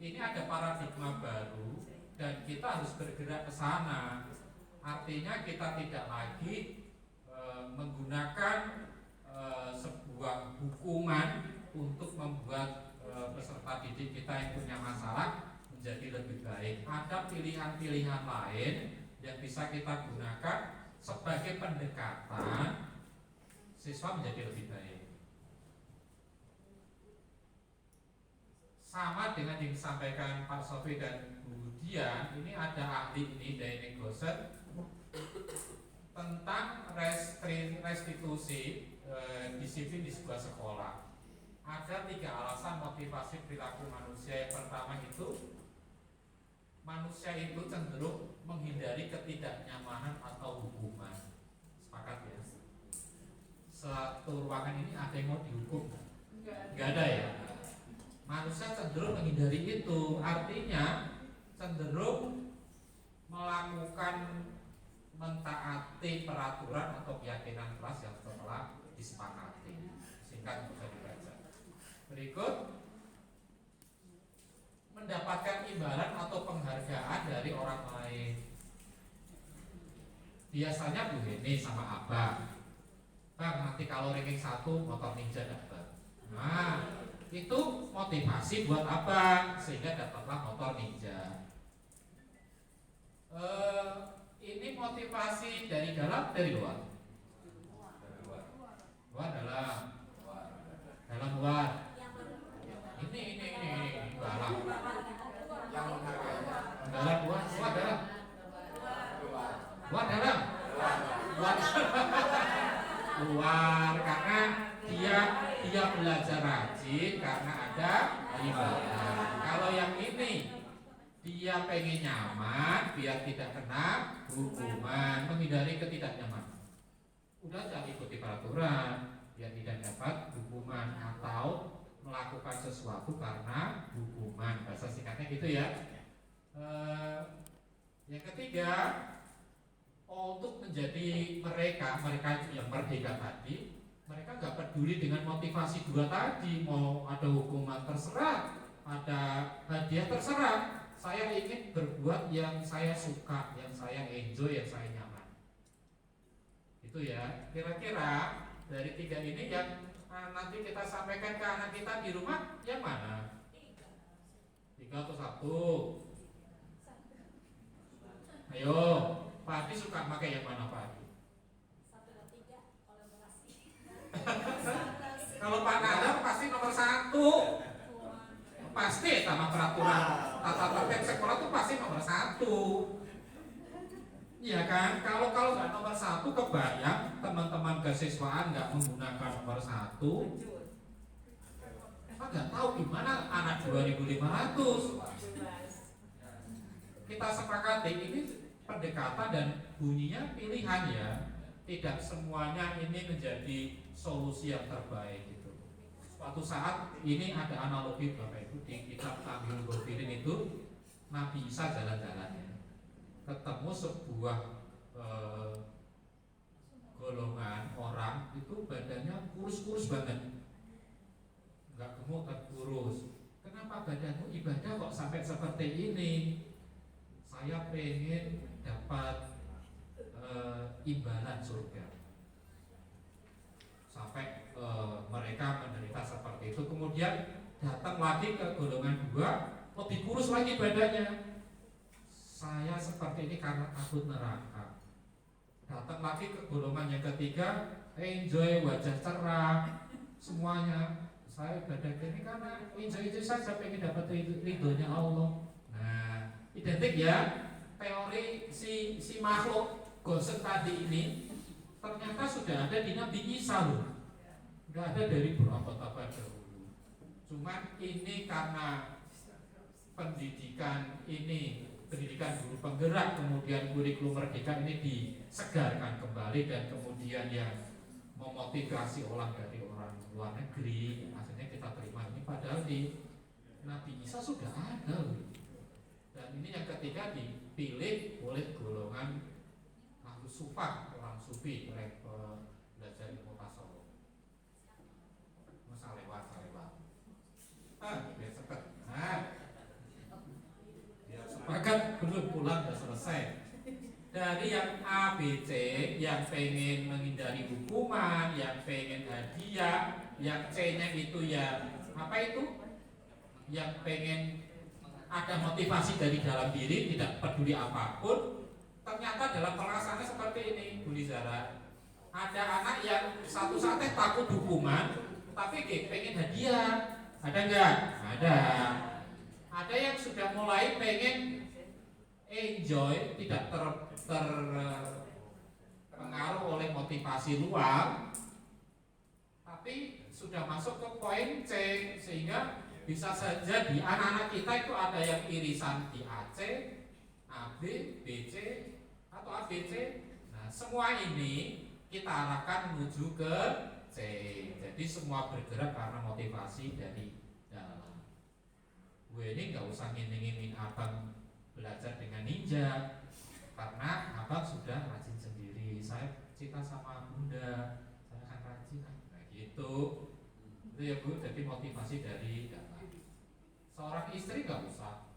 ini ada paradigma baru dan kita harus bergerak ke sana. Artinya kita tidak lagi menggunakan sebuah hukuman untuk membuat peserta didik kita yang punya masalah menjadi lebih baik. Ada pilihan-pilihan lain yang bisa kita gunakan sebagai pendekatan siswa menjadi lebih baik. Sama dengan yang disampaikan Pak Sofi dan Bu Dian, ini ada ahli ini dari Goset tentang restitusi disiplin di sebuah sekolah. Ada 3 alasan motivasi perilaku manusia. Yang pertama itu manusia itu cenderung menghindari ketidaknyamanan atau hukuman. Sepakat ya? Satu ruangan ini ada yang mau dihukum? Nggak ada ya? Manusia cenderung menghindari itu. Artinya cenderung melakukan mentaati peraturan atau keyakinan keras yang telah disepakati. Singkat bisa dibaca. Berikut, mendapatkan imbalan atau penghargaan dari orang lain. Biasanya begini sama abang, bang nanti kalau ranking 1 motor ninja dapat. Nah, itu motivasi buat abang sehingga dapatlah motor ninja. Ini motivasi dari dalam, dari luar. Luar dalam luar. Ini dalam. Dalam luar dalam. Luar karena dia belajar rajin karena ada ibadah. Kalau yang ini dia pengen nyaman biar tidak kena hukuman, menghindari ketidaknyamanan. Udah jangan ikuti peraturan biar tidak dapat hukuman atau melakukan sesuatu karena hukuman. Bahasa singkatnya gitu ya. Yang ketiga, untuk menjadi mereka yang merdeka tadi, mereka nggak peduli dengan motivasi dua tadi. Mau ada hukuman terserah, ada hadiah terserah. Saya ingin berbuat yang saya suka, yang saya enjoy, yang saya nyaman. Itu ya. Kira-kira dari tiga ini yang nanti kita sampaikan ke anak kita di rumah yang mana? 3 atau 1? Ayo, Pak Adi suka pakai yang mana Pak Adi? 1 dan 3 kolaborasi. Kalau Pak Nadam pasti nomor 1. Pasti sama peraturan tata tertib sekolah itu pasti nomor 1. Iya kan? Kalau nggak nomor 1 kebayang teman-teman kesiswaan nggak menggunakan nomor 1. Kita nggak tahu gimana anak 2.500. Kita sepakati ini pendekatan dan bunyinya pilihan ya. Tidak semuanya ini menjadi solusi yang terbaik gitu. Suatu saat ini ada analogi Bapak Ibu di kitab Tamyul Gofirin itu Nabi Isa jalan-jalan ya. Ketemu sebuah golongan orang itu badannya kurus-kurus banget, nggak gemuk tapi kurus. Kenapa badanmu ibadah kok sampai seperti ini? Saya pengen dapat imbalan surga. Sampai mereka menderita seperti itu. Kemudian datang lagi ke golongan 2, lebih kurus lagi badannya. Saya seperti ini karena takut neraka. Datang lagi ke golongan yang ketiga, enjoy, wajah cerah, semuanya. Saya ibadah ini karena enjoy saja, pengen dapat ridhonya Allah. Nah, identik ya teori si makhluk gosen tadi ini ternyata sudah ada di Nabi Isa loh. Nggak ada dari berabad-abad dahulu. Cuman ini karena pendidikan guru penggerak, kemudian kurikulum merdeka ini disegarkan kembali dan kemudian yang memotivasi dari orang luar negeri, akhirnya kita terima ini. Padahal di Nabi Isa sudah ada loh. Dan ini yang ketiga dipilih oleh golongan Ahlus Sufah, orang sufi, belajar ilmu tasawuf. Salewat. Biar cepet. Ya, sepakat belum pulang sudah selesai. Dari yang A, B, C, yang pengen menghindari hukuman, yang pengen hadiah, yang C-nya itu yang apa itu? Yang pengen ada motivasi dari dalam diri, tidak peduli apapun. Ternyata dalam pelaksanaannya seperti ini, Bu Lizara. Ada anak yang satu saatnya takut hukuman, tapi pengen hadiah. Ada enggak? Ada. Ada yang sudah mulai pengen enjoy, tidak terpengaruh oleh motivasi luar, tapi sudah masuk ke poin C, sehingga bisa saja di anak-anak kita itu ada yang irisan di AC, AB, BC atau ABC. Nah, semua ini kita arahkan menuju ke C. Jadi semua bergerak karena motivasi dari dalam. Gue ini nggak usah ngiming-ngiming abang belajar dengan ninja, karena abang sudah rajin sendiri. Saya cinta sama bunda, saya akan rajin. Nah gitu. Itu ya Bu, jadi motivasi dari dalam. Seorang istri nggak usah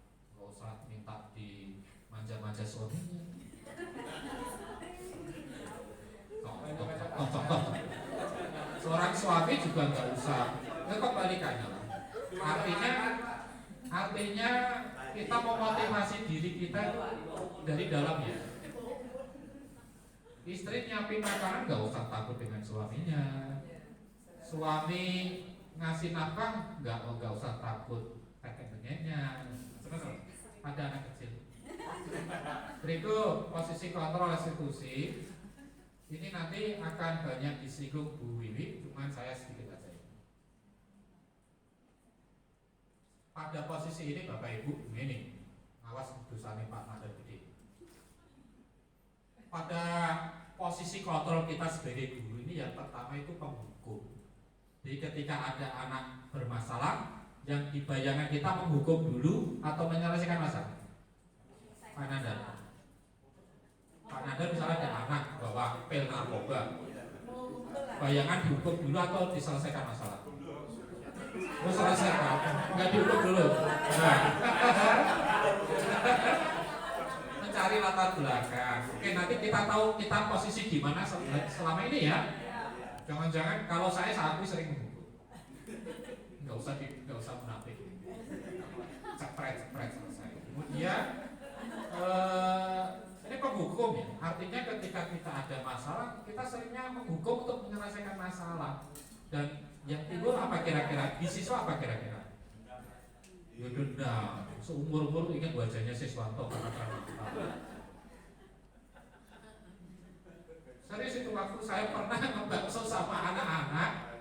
minta di manja-manja suaminya. Seorang suami juga nggak usah. Itu kebalikannya lah. Artinya kita memotivasi diri kita dari dalam ya. Istri nyiapin makanan nggak usah takut dengan suaminya. Suami ngasih nafkah nggak usah takut kakek-kakeknya. Ada anak kecil. Berikut posisi kontrol restitusi. Ini nanti akan banyak disinggung Bu Wiwi, cuman saya sedikit aja. Pada posisi ini Bapak Ibu, ini awas dosanya Pak Nada gede. Pada posisi kontrol kita sebagai guru ini yang pertama itu penghukum. Jadi ketika ada anak bermasalah, yang dibayangkan kita menghukum dulu atau menyelesaikan masalah? Pak Nada. Pak Nada misalnya ada anak bawa pil narkoba, bayangan dihukum dulu atau diselesaikan masalah? Selesaikan, nggak dihukum dulu. Nah, mencari latar belakang. Oke, nanti kita tahu kita posisi di mana selama ini ya. Jangan-jangan kalau saya saat ini sering menghukum, nggak usah munafik. Cepret selesai. Kemudian ini penghukum ya, artinya ketika kita ada masalah, kita seringnya menghukum untuk menyelesaikan masalah. Dan yang timbul apa kira-kira? Di siswa apa kira-kira? Ya dendam. Seumur-umur ingat wajahnya Siswanto karena serius itu waktu saya pernah ngebakso sama anak-anak,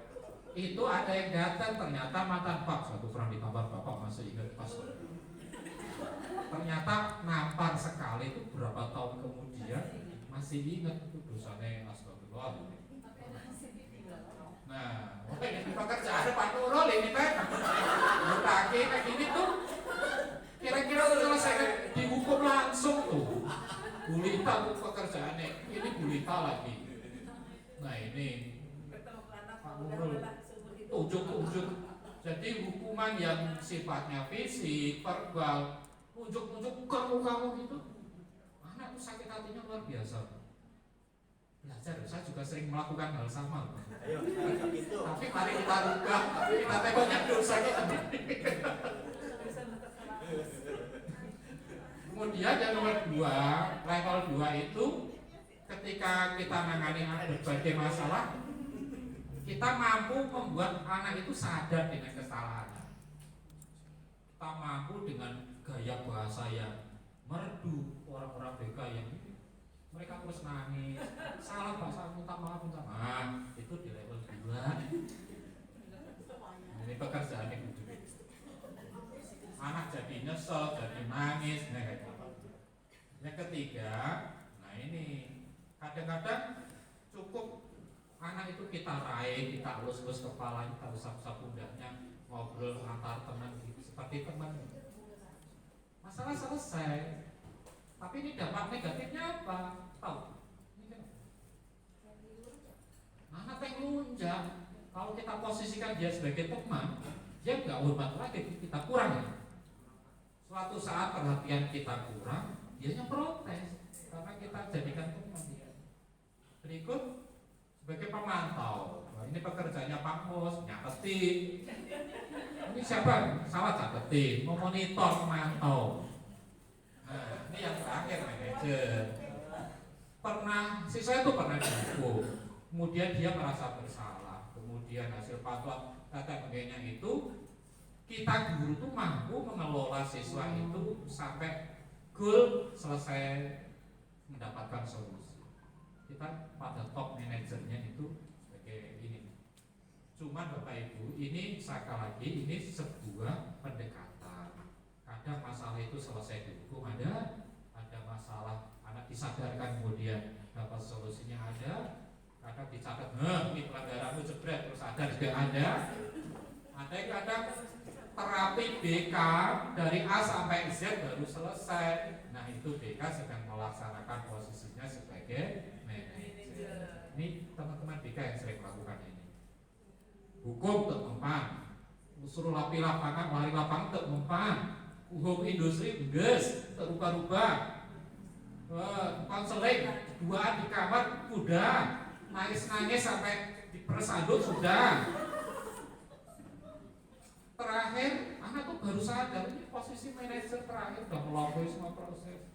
itu ada yang datang ternyata mantan Pak, satu kurang ditambah Bapak masih ingat pas. Ternyata nampar sekali itu berapa tahun kemudian masih ingat itu dosanya astagfirullah. Nah, ini pekerjaan Pak Nurul ini Pak. Mutake kayak gini tuh kira-kira selesai dihukum langsung tuh. Gulita tuh pekerjaannya, ini gulita lagi. Nah ini Pak Nurul ujuk-ujuk. Jadi hukuman yang sifatnya fisik, verbal, ujuk-ujuk kamu gitu, anak tuh sakit hatinya luar biasa. Belajar, saya juga sering melakukan hal sama. Tapi mari kita rubah, kita tengoknya dosa kita. Kemudian yang nomor 2, level 2 itu ketika kita menangani berbagai masalah, kita mampu membuat anak itu sadar dengan kesalahannya. Kita mampu dengan gaya bahasa yang merdu. Orang-orang BK yang mereka terus nangis, salah bahasa, minta maaf. Itu di level 2. Ini pekerjaan yang begitu. Anak jadi nyesel, jadi nangis, Yang ketiga, nah ini kadang-kadang cukup anak itu kita raih, kita elus-elus kepala, kita usap-usap pundaknya, ngobrol antar teman gitu, seperti teman. Masalah selesai. Tapi ini dampak negatifnya apa? Tahu? Anak yang lunjang. Kalau kita posisikan dia sebagai teman, dia nggak hormat lagi, kita kurang ya. Suatu saat perhatian kita kurang, dianya protes karena kita jadikan teman dia. Berikut sebagai pemantau. Nah, ini pekerjaannya Pak Mus, nyatetin. Ini siapa? Salah catetin, memonitor, memantau. Nah, ini yang terakhir manajer. Siswa itu pernah dihukum, kemudian dia merasa bersalah, kemudian hasil fatwa kata begini itu kita guru tuh mampu mengelola siswa itu sampai goal selesai mendapatkan solusi. Kita pada top manajernya itu sebagai ini. Cuman Bapak Ibu, ini sekali lagi ini sebuah pendekatan. Kadang masalah itu selesai dihukum ada masalah anak disadarkan kemudian dapat solusinya ada. Kadang dicatat, ini pelanggaranmu jebret terus ada juga ada. Ada yang kadang terapi BK dari A sampai Z baru selesai. Nah itu BK sedang melaksanakan posisinya sebagai manajer. Ini teman-teman BK yang sering melakukan ini. Hukum tak mempan, suruh lapi lapangan, lari lapangan tak mempan. Hukum industri geus tak rubah-rubah. Konseling duaan di kamar udah, nangis-nangis sampai dipersandung sudah. Terakhir, anak tuh baru sadar ini posisi manajer terakhir udah melalui semua proses.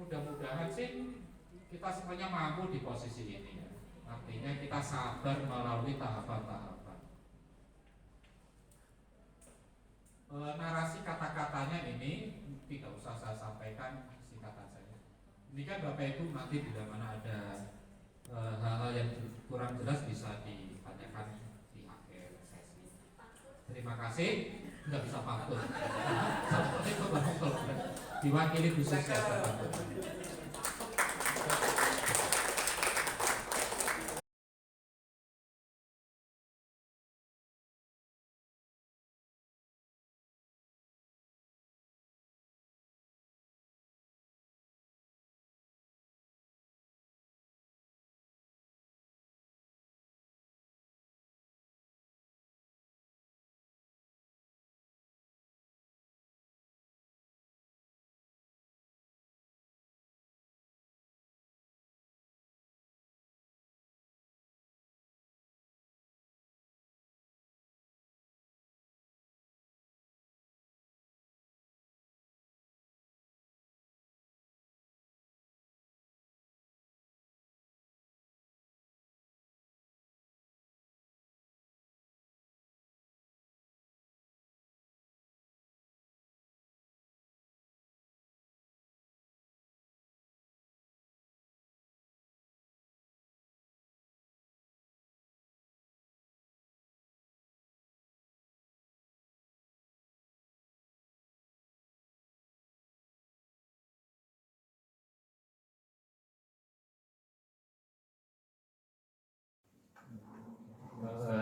Mudah-mudahan sih kita semuanya mampu di posisi ini ya. Artinya kita sabar melalui tahapan-tahapan. Narasi kata-katanya ini tidak usah saya sampaikan singkatan saja. Ini kan Bapak Ibu nanti bila mana ada hal-hal yang kurang jelas bisa ditanyakan di akhir sesi. Terima kasih. Nggak bisa pantun. Seperti itu diwakili khususnya Bapak.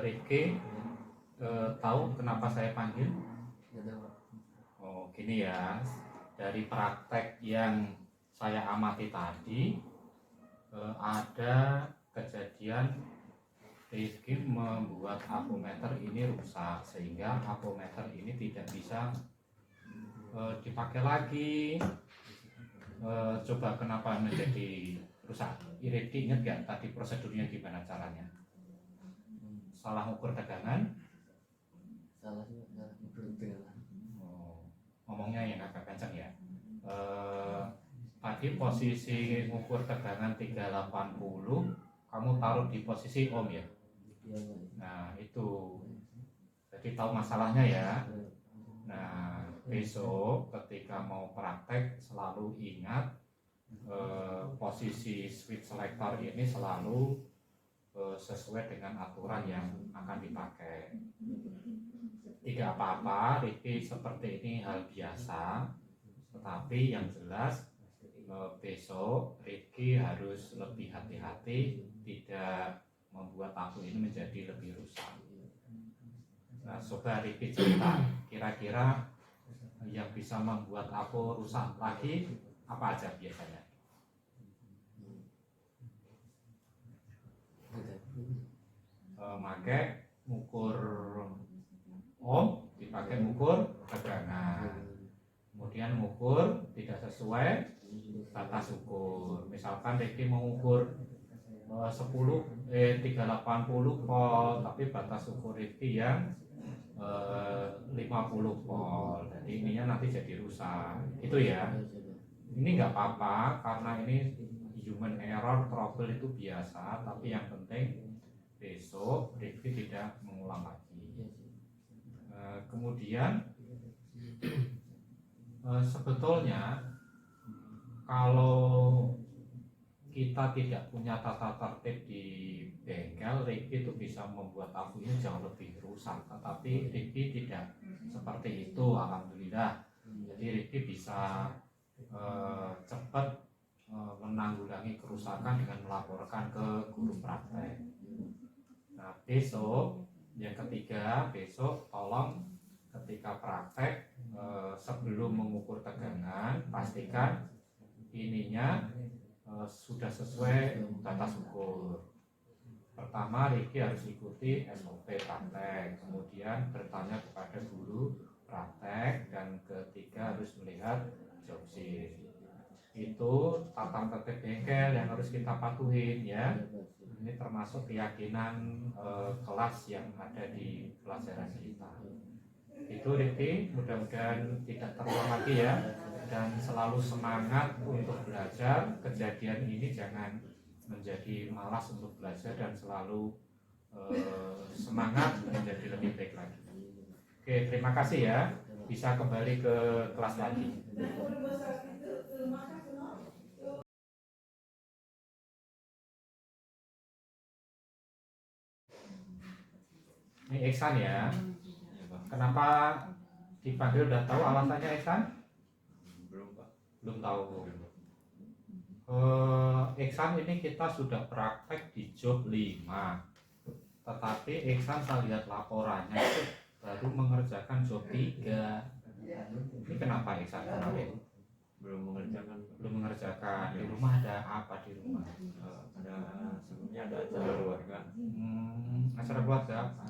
Riki, tahu kenapa saya panggil? Oh, gini ya. Dari praktek yang saya amati tadi, ada kejadian Rizky membuat apometer ini rusak sehingga apometer ini tidak bisa dipakai lagi. Coba kenapa menjadi rusak? Rizky ingat gak tadi prosedurnya gimana caranya? Salah ukur tegangan? Salah ukur tegangan. Ngomongnya yang agak kencang ya. Tadi posisi ukur tegangan 380, kamu taruh di posisi ohm ya? Nah itu, jadi tahu masalahnya ya. Nah besok ketika mau praktek selalu ingat posisi switch selector ini selalu sesuai dengan aturan yang akan dipakai. Tidak apa-apa, Riki seperti ini hal biasa. Tetapi yang jelas besok Riki harus lebih hati-hati, tidak membuat aku ini menjadi lebih rusak. Nah, coba Riki cerita, kira-kira yang bisa membuat aku rusak lagi apa aja biasanya? Pakai ukur ohm, dipakai ukur tegangan, kemudian ukur tidak sesuai batas ukur. Misalkan Riki mau ukur 380 volt, tapi batas ukur Riki yang 50 volt. Jadi ininya nanti jadi rusak. Itu ya. Ini nggak apa-apa karena ini human error, trouble itu biasa. Tapi yang penting besok Riki tidak mengulang lagi. Kemudian sebetulnya kalau kita tidak punya tata tertib di bengkel, Ricky itu bisa membuat abu ini jauh lebih rusak. Tetapi Ricky tidak seperti itu, alhamdulillah. Jadi Ricky bisa cepat menanggulangi kerusakan dengan melaporkan ke guru praktek. Nah, besok yang ketiga, besok tolong ketika praktek sebelum mengukur tegangan pastikan ininya sudah sesuai batas ukur. Pertama, Ricky harus ikuti SOP praktek, kemudian bertanya kepada guru praktek, dan ketiga harus melihat job sheet. Itu tata tertib bengkel yang harus kita patuhin ya. Ini termasuk keyakinan kelas yang ada di pelajaran kita. Itu Ricky, mudah-mudahan tidak terulang lagi ya, dan selalu semangat untuk belajar. Kejadian ini jangan menjadi malas untuk belajar dan selalu semangat menjadi lebih baik lagi. Oke, terima kasih ya. Bisa kembali ke kelas lagi. Ini Iksan ya. Kenapa dipanggil, udah tahu alasannya Iksan? Belum Pak. Belum tahu. Iksan ini kita sudah praktek di job 5. Tetapi Iksan saya lihat laporannya itu baru mengerjakan job 3. Ini kenapa Iksan kemarin? Belum mengerjakan. Belum mengerjakan. Di rumah ada apa di rumah? Ada sebelumnya ada acara keluarga. Acara keluarga apa?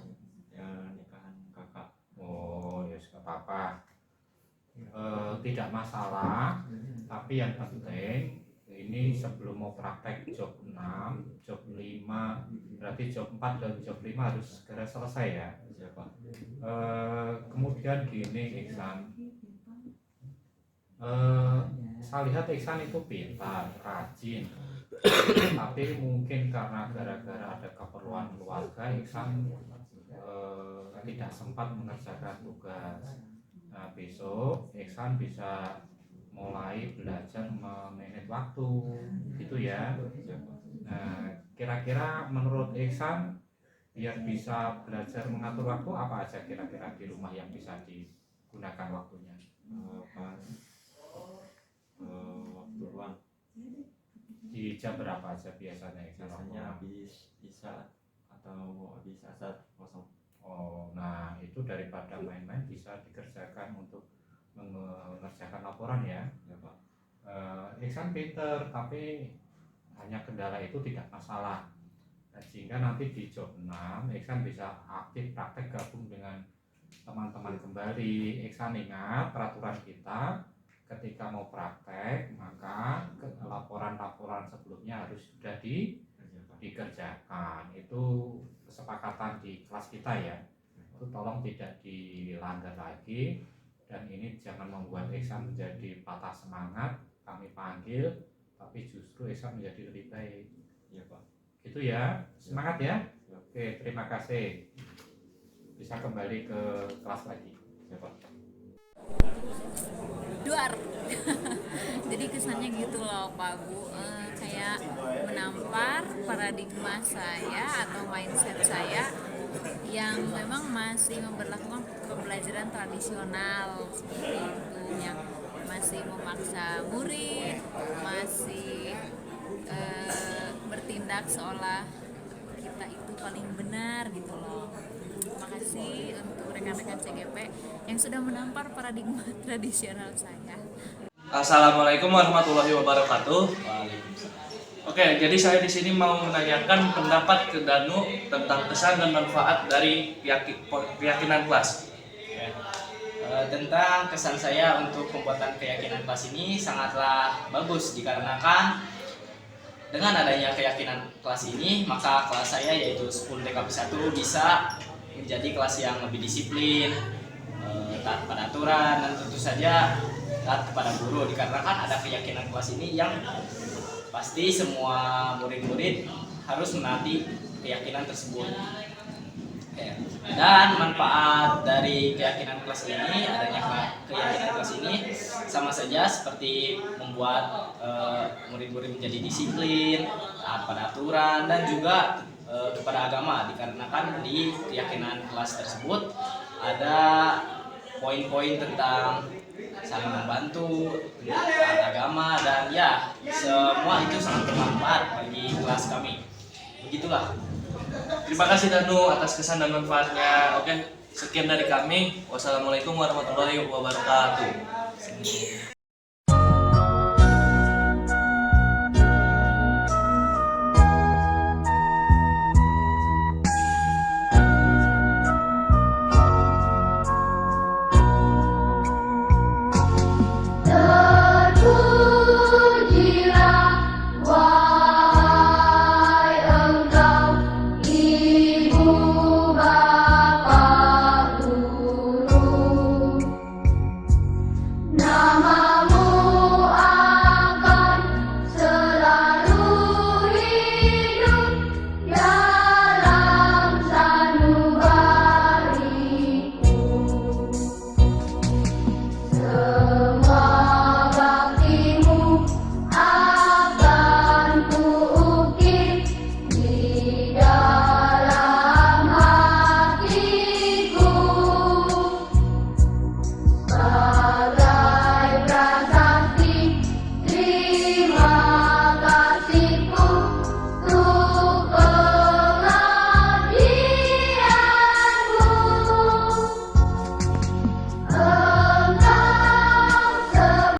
Ya, nikahan kakak. Oh, ya sudah apa-apa. Tidak masalah. Tapi yang penting ini sebelum mau praktek job 6, job 5, berarti job 4 dan job 5 harus segera selesai ya. Siapa? Kemudian gini Iksan, saya lihat Iksan itu pintar, rajin, tapi mungkin karena gara-gara ada keperluan keluarga Iksan tidak sempat mengerjakan tugas. Nah, besok Iksan bisa mulai belajar memanage waktu gitu ya. Nah, kira-kira menurut Iksan biar bisa belajar mengatur waktu apa aja kira-kira di rumah yang bisa digunakan waktunya? Pas waktu luang. Di jam berapa aja biasanya Iksan? Biasanya habis isya atau habis asar kosong. Oh, nah itu daripada main-main bisa dikerjakan untuk mengerjakan laporan ya. Ya Pak. Iksan pinter, tapi hanya kendala itu tidak masalah. Nah, sehingga nanti di job 6 Iksan bisa aktif praktek gabung dengan teman-teman kembali. Iksan ingat peraturan kita, ketika mau praktek maka laporan-laporan sebelumnya harus sudah dikerjakan. Itu kesepakatan di kelas kita ya. Itu tolong tidak dilanggar lagi, dan ini jangan membuat Iksan menjadi patah semangat. Kami panggil tapi justru Iksan menjadi lebih baik. Iya Pak. Itu ya, semangat ya. Oke, terima kasih. Bisa kembali ke kelas lagi. Ya Pak. Duar. Jadi kesannya gitu loh Pak Bu, kayak menampar paradigma saya atau mindset saya yang memang masih memberlakukan pembelajaran tradisional seperti itu, yang masih memaksa murid, masih bertindak seolah kita itu paling benar gitu loh. Terima kasih untuk rekan-rekan CGP yang sudah menampar paradigma tradisional saya. Assalamualaikum warahmatullahi wabarakatuh. Oke, jadi saya di sini mau menanyakan pendapat ke Danu tentang kesan dan manfaat dari keyakinan kelas. Tentang kesan saya untuk pembuatan keyakinan kelas ini sangatlah bagus, dikarenakan dengan adanya keyakinan kelas ini maka kelas saya yaitu 10 TKP 1 bisa menjadi kelas yang lebih disiplin, taat pada aturan, dan tentu saja taat kepada guru, dikarenakan ada keyakinan kelas ini yang pasti semua murid-murid harus menaati keyakinan tersebut. Dan manfaat dari keyakinan kelas ini, adanya keyakinan kelas ini sama saja seperti membuat murid-murid menjadi disiplin, taat pada aturan, dan juga kepada agama, dikarenakan di keyakinan kelas tersebut ada poin-poin tentang saling membantu, taat agama, dan ya semua itu sangat bermanfaat bagi kelas kami. Begitulah. Terima kasih Danu atas kesan dan manfaatnya. Oke, sekian dari kami. Wassalamualaikum warahmatullahi wabarakatuh.